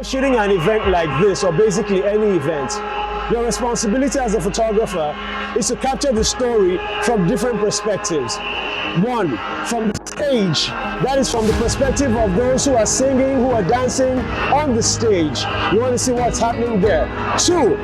shooting an event like this, or basically any event, your responsibility as a photographer is to capture the story from different perspectives. One, from the stage, that is from the perspective of those who are singing, who are dancing on the stage. You want to see what's happening there. Two,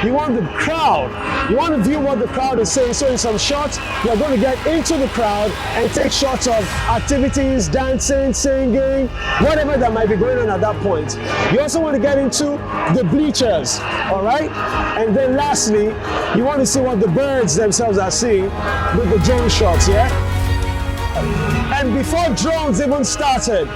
you want the crowd. You want to view what the crowd is saying. So in some shots, you're going to get into the crowd and take shots of activities, dancing, singing, whatever that might be going on at that point. You also want to get into the bleachers, all right? And then lastly, you want to see what the birds themselves are seeing with the drone shots, yeah? And before drones even started,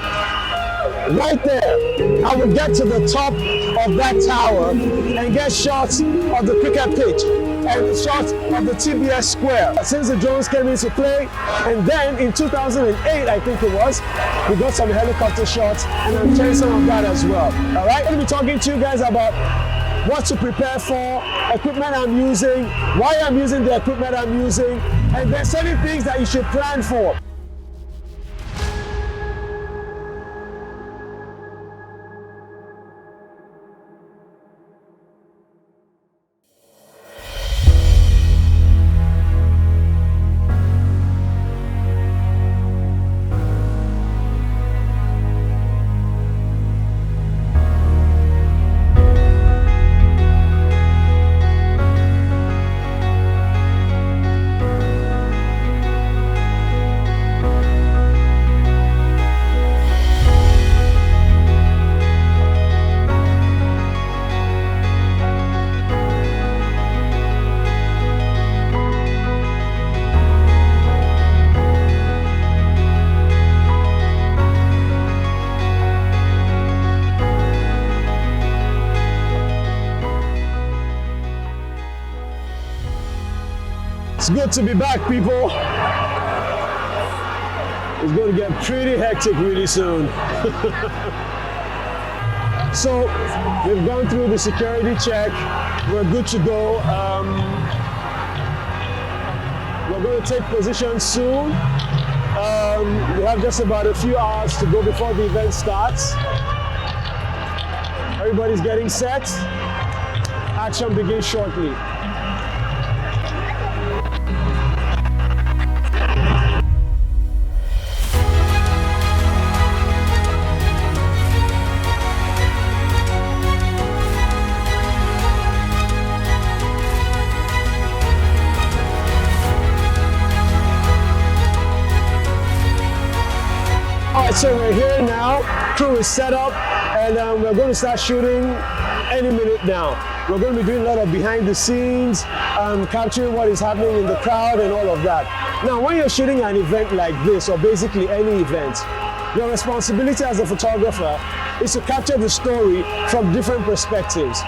right there, I would get to the top of that tower and get shots of the cricket pitch and shots of the TBS square. Since the drones came into play, and then in 2008, I think it was, we got some helicopter shots, and I'm sharing some of that as well. All right, I'm going to be talking to you guys about what to prepare for, equipment I'm using, why I'm using the equipment I'm using, and there's certain things that you should plan for. It's good to be back, people. It's going to get pretty hectic really soon. So we've gone through the security check. We're good to go. We're going to take position soon. We have just about a few hours to go before the event starts. Everybody's getting set. Action begins shortly. So we're here now, crew is set up, and we're going to start shooting any minute now. We're going to be doing a lot of behind the scenes, capturing what is happening in the crowd and all of that. Now, when you're shooting an event like this, or basically any event, your responsibility as a photographer is to capture the story from different perspectives.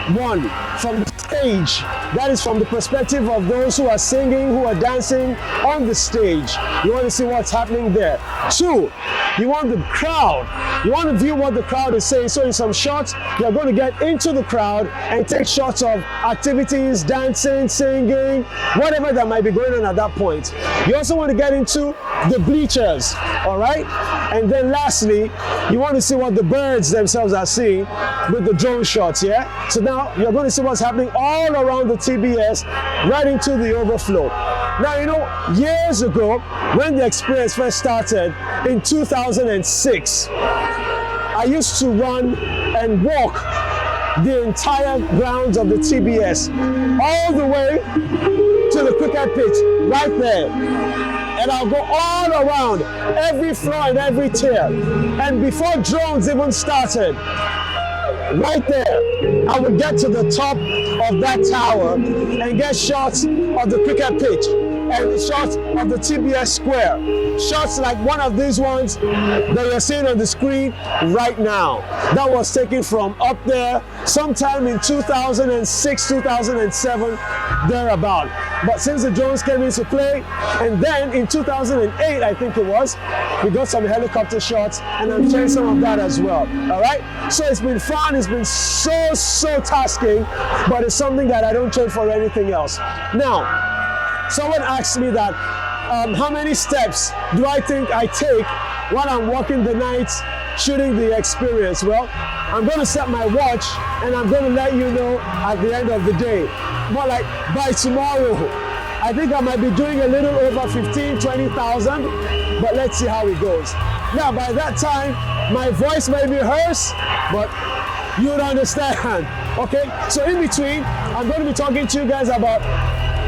One, from the stage, that is from the perspective of those who are singing, who are dancing on the stage. You want to see what's happening there. Two, you want the crowd. You want to view what the crowd is saying. So in some shots, you're going to get into the crowd and take shots of activities, dancing, singing, whatever that might be going on at that point. You also want to get into the bleachers, all right? And then lastly, you want to see what the birds themselves are seeing with the drone shots, yeah? So now you're going to see what's happening all around the TBS, right into the overflow. Now, you know, years ago, when the experience first started in 2006, I used to run and walk the entire grounds of the TBS, all the way to the cricket pitch, right there. And I'll go all around every floor and every tier. And before drones even started, right there, I would get to the top of that tower and get shots of the cricket pitch and shots of the TBS square. Shots like one of these ones that you're seeing on the screen right now. That was taken from up there sometime in 2006, 2007, thereabout. But since the drones came into play, and then in 2008, I think it was, we got some helicopter shots, and I'm sharing some of that as well, all right? So it's been fun, it's been so tasking, but it's something that I don't trade for anything else. Now, someone asked me that, how many steps do I think I take when I'm walking the night shooting the experience? Well, I'm going to set my watch and I'm going to let you know at the end of the day. More like by tomorrow. I think I might be doing a little over 15, 20,000, but let's see how it goes. Now, by that time, my voice may be hoarse, but you would understand. Okay, so in between, I'm going to be talking to you guys about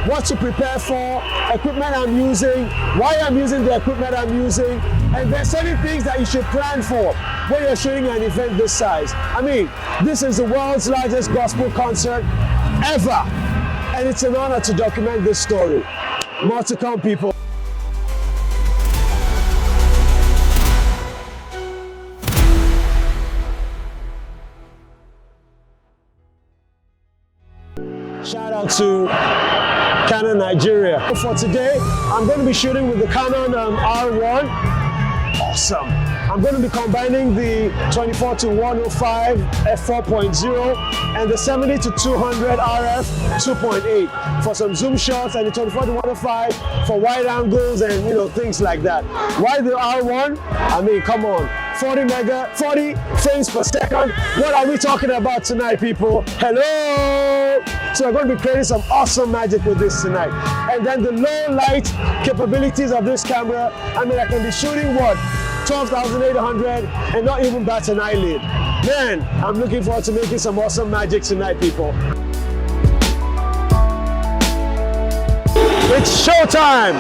what to prepare for, equipment I'm using, why I'm using the equipment I'm using, and there's certain things that you should plan for when you're shooting an event this size. I mean, this is the world's largest gospel concert ever, and it's an honor to document this story. More to come, people. Shout out to Canon Nigeria. For today, I'm going to be shooting with the Canon R1. Awesome. I'm going to be combining the 24 to 105 f4.0 and the 70 to 200 RF 2.8 for some zoom shots, and the 24 to 105 for wide angles and things like that. Why the R1? I mean, come on. 40 frames per second. What are we talking about tonight, people? Hello! So we're going to be creating some awesome magic with this tonight. And then the low light capabilities of this camera, I mean, I can be shooting what? 12,800 and not even bat an eyelid. Man, I'm looking forward to making some awesome magic tonight, people. It's showtime!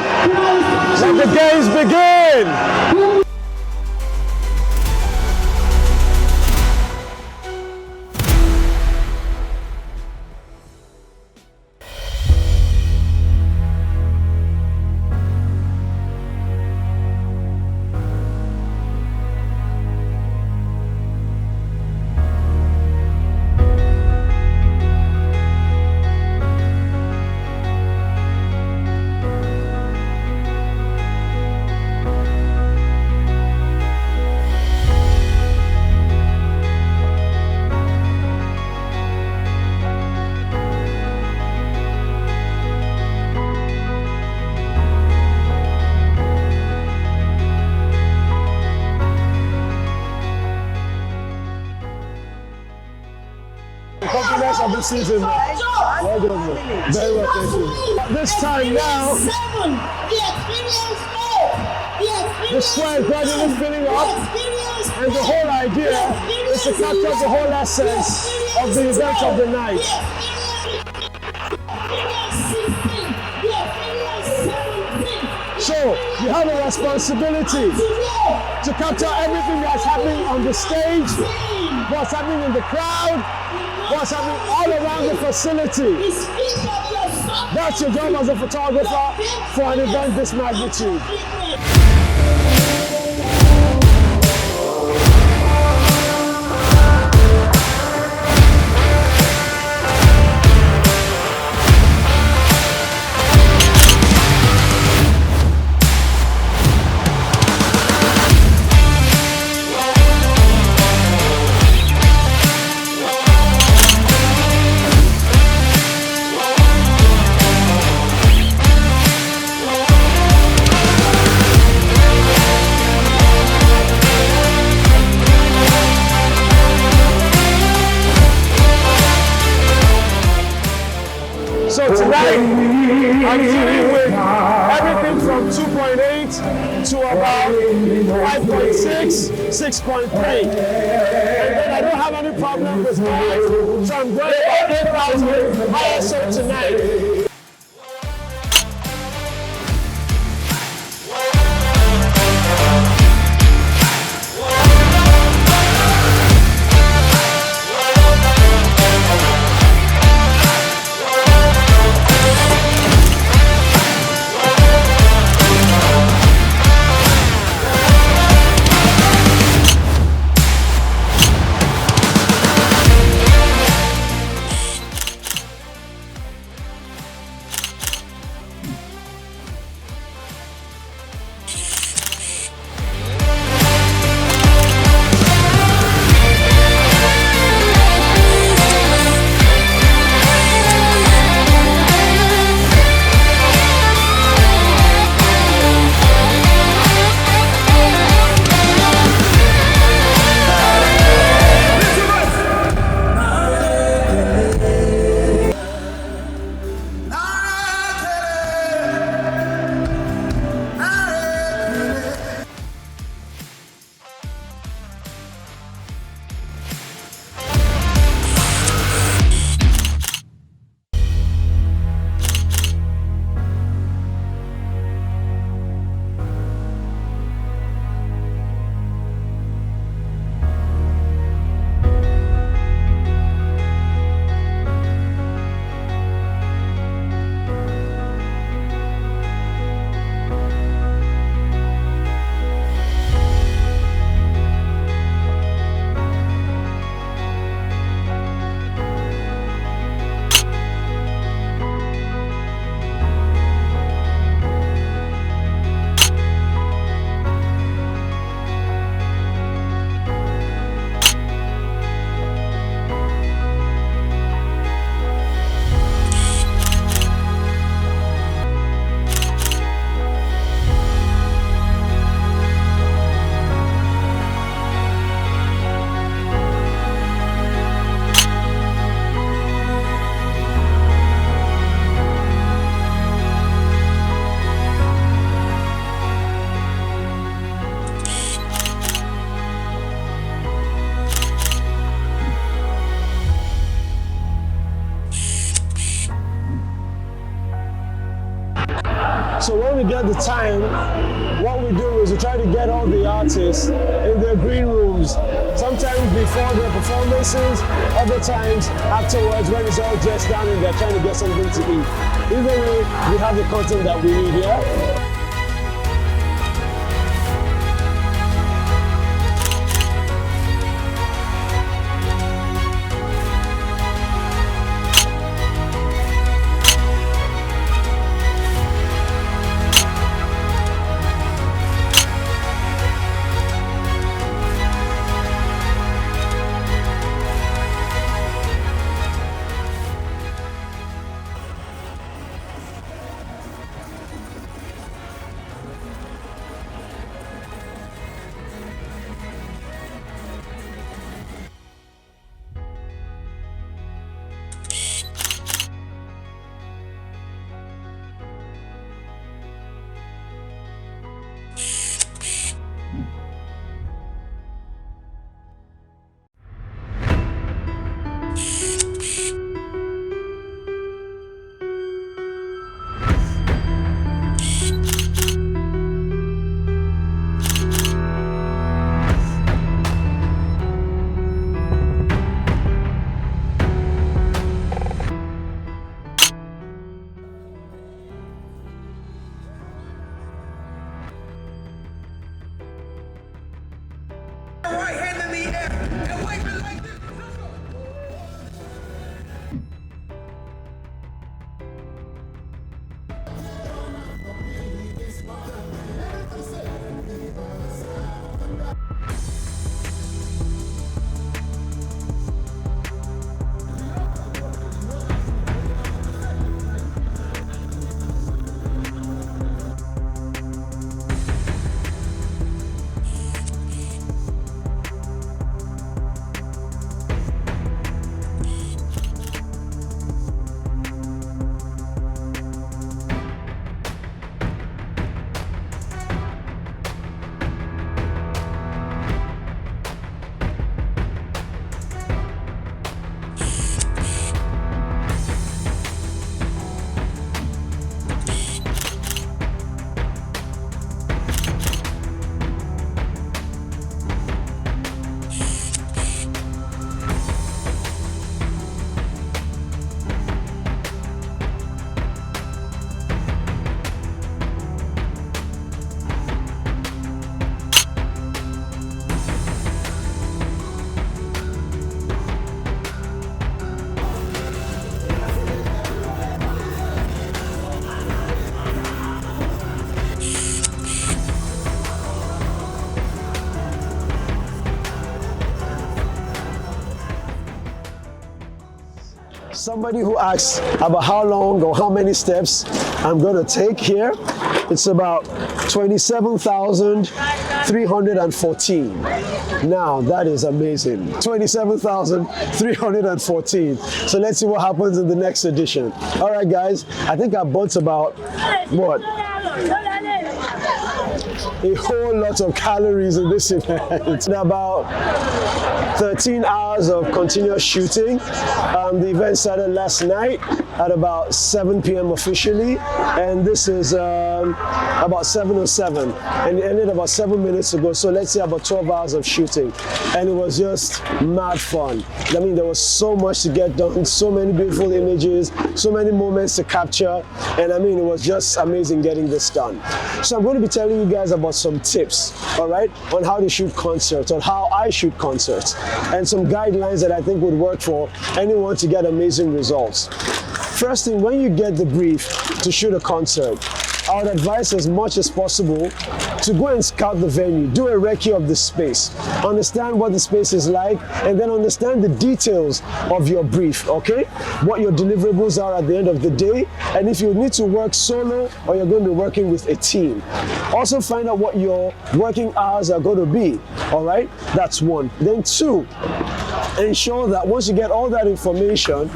Let the games begin! Compliments of the season. Well done, man. Very well, thank you. This time now, the square is gradually filling up, and the whole idea is to capture the whole essence of the event of the night. So, you have a responsibility to capture everything that's happening on the stage, what's happening in the crowd, what's happening all around the facility. That's your job as a photographer for an event this magnitude. So tonight, I'm shooting with everything from 2.8 to about 5.6, 6.3. And then I don't have any problem with light, so I'm going about 8,000 ISO tonight. So when we get the time, what we do is we try to get all the artists in their green rooms, sometimes before their performances, other times afterwards when it's all dressed down and they're trying to get something to eat. Either way, we have the content that we need, yeah? Somebody who asks about how long or how many steps I'm going to take here, it's about 27,314. Now that is amazing. 27,314. So let's see what happens in the next edition. All right, guys, I think I burnt about, what? A whole lot of calories in this event. About 13 hours of continuous shooting. The event started last night at about 7 p.m. officially, and this is about 7:07, and it ended about 7 minutes ago. So let's say about 12 hours of shooting, and it was just mad fun. I mean, there was so much to get done, so many beautiful images, so many moments to capture, and I mean, it was just amazing getting this done. So I'm going to be telling you guys about some tips, all right, on how to shoot concerts, on how I shoot concerts, and some guidelines that I think would work for anyone to get amazing results. First thing, when you get the brief to shoot a concert, I would advise as much as possible to go and scout the venue, do a recce of the space, understand what the space is like, and then understand the details of your brief, okay? What your deliverables are at the end of the day, and if you need to work solo or you're going to be working with a team. Also find out what your working hours are going to be, all right? That's one. Then two, ensure that once you get all that information,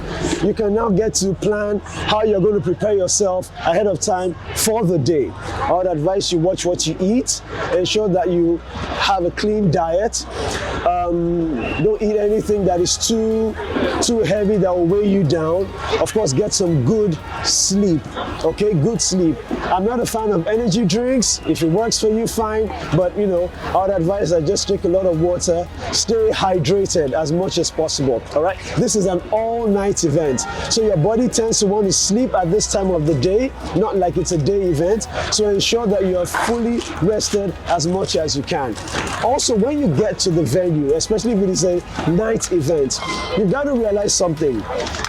you can now get to plan how you're going to prepare yourself ahead of time for the day. I would advise you watch what you eat, ensure that you have a clean diet. Don't eat anything that is too heavy that will weigh you down. Of course, get some good sleep. Okay, good sleep. I'm not a fan of energy drinks. If it works for you, fine. But you know, I would advise that just drink a lot of water. Stay hydrated as much as possible. All right. This is an all-night event, so your body tends to want to sleep at this time of the day, not like it's a day event. So ensure that you are fully rested as much as you can. Also, when you get to the venue, especially if it is a night event, you've got to realize something,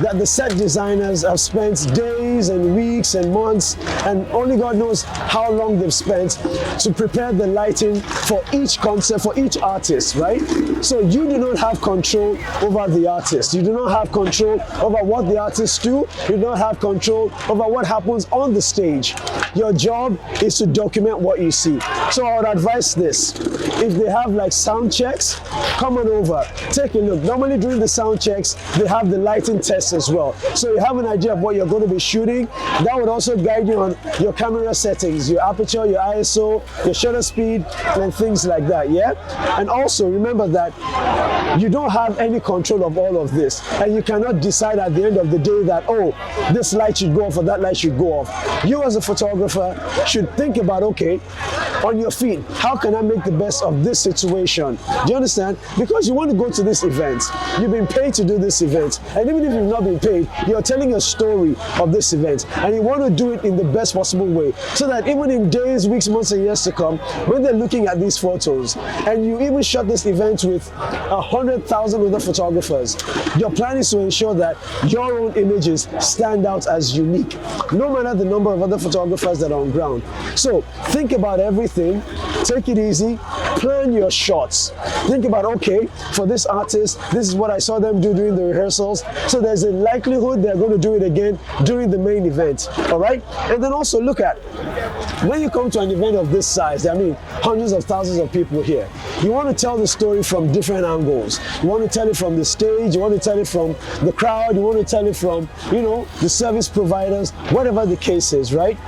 that the set designers have spent days and weeks and months, and only God knows how long they've spent to prepare the lighting for each concert, for each artist, right? So you do not have control over the artist. You do not have control over what the artists do. You do not have control over what happens on the stage. Your job is to document what you see. So I would advise this. If they have like sound checks, come on over, take a look. Normally during the sound checks, they have the lighting tests as well. So you have an idea of what you're going to be shooting. That would also guide you on your camera settings, your aperture, your ISO, your shutter speed, and things like that, yeah? And also remember that you don't have any control of all of this. And you cannot decide at the end of the day that, oh, this light should go off or that light should go off. You as a photographer should think about, okay, on your feet, how can I make the best of this situation? Do you understand? Because you want to go to this event. You've been paid to do this event. And even if you've not been paid, you're telling a story of this event. And you want to do it in the best possible way. So that even in days, weeks, months, and years to come, when they're looking at these photos, and you even shot this event with 100,000 other photographers, your plan is to ensure that your own images stand out as unique, no matter the number of other photographers that are on ground. So think about everything, take it easy, plan your shots. Think about, okay, for this artist, this is what I saw them do during the rehearsals, so there's a likelihood they're going to do it again during the main event, all right? And then also look at, when you come to an event of this size, I mean, hundreds of thousands of people here, you want to tell the story from different angles. You want to tell it from the stage, you want to tell it from the crowd, you want to tell it from, you know, the service providers, whatever the case is, right?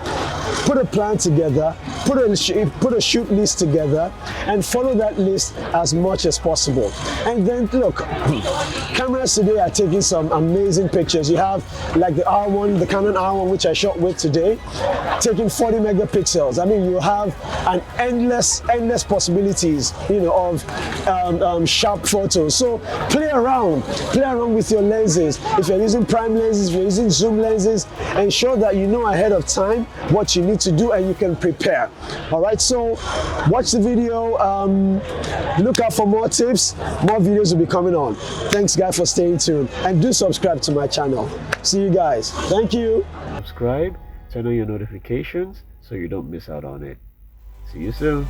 Put a plan together, put a shoot list together, and follow that list as much as possible. And then look, cameras today are taking some amazing pictures. You have like the R1, the Canon R1, which I shot with today, taking 40 megapixels. I mean, you have an endless possibilities, you know, of sharp photos. So play around with your lenses. If you're using prime lenses, if you're using zoom lenses, ensure that you know ahead of time what you need to do and you can prepare. All right, so watch the video, look out for more tips, more videos will be coming on. Thanks guys for staying tuned, and do subscribe to my channel. See you guys. Thank you. Subscribe, turn on your notifications so you don't miss out on it. See you soon.